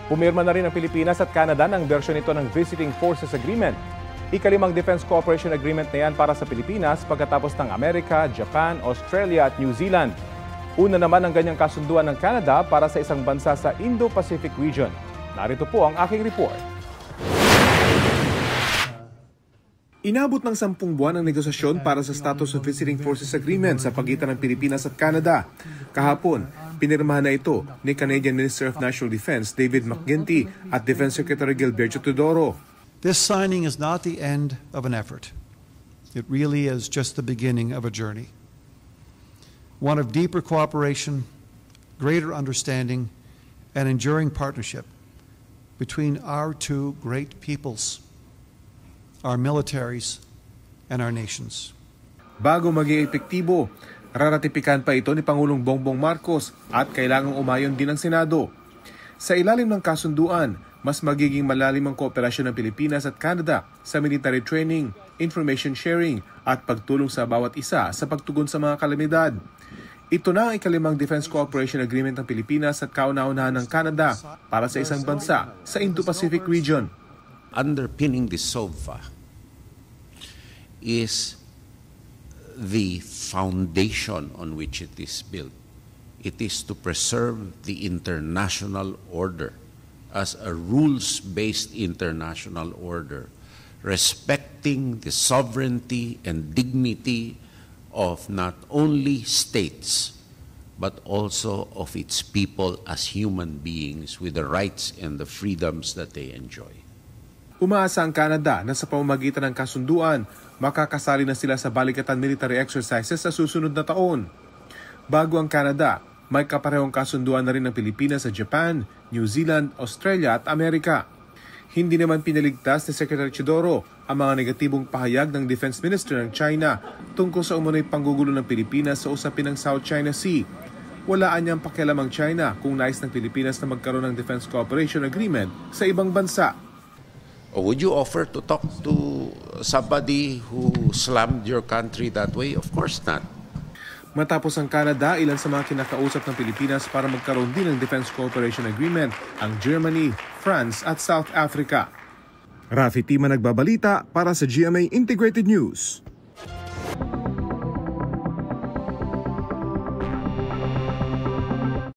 Pumirma na rin ang Pilipinas at Canada ng bersyon nito ng Visiting Forces Agreement. Ikalimang Defense Cooperation Agreement na yan para sa Pilipinas pagkatapos ng Amerika, Japan, Australia at New Zealand. Una naman ang ganyang kasunduan ng Canada para sa isang bansa sa Indo-Pacific region. Narito po ang aking report. Inabot ng 10 buwan ang negosasyon para sa status of Visiting Forces Agreement sa pagitan ng Pilipinas at Canada. Kahapon, pinirmahan na ito ni Canadian Minister of National Defense David McGuinty at Defense Secretary Gilberto Teodoro. This signing is not the end of an effort. It really is just the beginning of a journey. One of deeper cooperation, greater understanding, and enduring partnership between our two great peoples, our militaries, and our nations. Bago maging epektibo, raratipikan pa ito ni Pangulong Bongbong Marcos at kailangang umayon din ng Senado. Sa ilalim ng kasunduan, mas magiging malalim ang kooperasyon ng Pilipinas at Canada sa military training, information sharing at pagtulong sa bawat isa sa pagtugon sa mga kalamidad. Ito na ang ikalimang Defense Cooperation Agreement ng Pilipinas at kauna-unahan ng Canada para sa isang bansa sa Indo-Pacific region. Underpinning this SOVA is the foundation on which it is built. It is to preserve the international order as a rules-based international order, respecting the sovereignty and dignity of not only states, but also of its people as human beings with the rights and the freedoms that they enjoy. Umaasa ang Canada na sa pamamagitan ng kasunduan, makakasali na sila sa balikatan military exercises sa susunod na taon. Bago ang Canada, may kaparehong kasunduan na rin ng Pilipinas sa Japan, New Zealand, Australia at Amerika. Hindi naman pinaligtas ni Secretary Teodoro ang mga negatibong pahayag ng Defense Minister ng China tungkol sa umunoy panggugulo ng Pilipinas sa usapin ng South China Sea. Walaan niyang pakialam ang China kung nais ng Pilipinas na magkaroon ng Defense Cooperation Agreement sa ibang bansa. Would you offer to talk to somebody who slammed your country that way? Of course not. Matapos ang Canada, ilan sa mga kinakausap ng Pilipinas para magkaroon din ng Defense Cooperation Agreement ang Germany, France at South Africa. Rafi Tima nagbabalita para sa GMA Integrated News.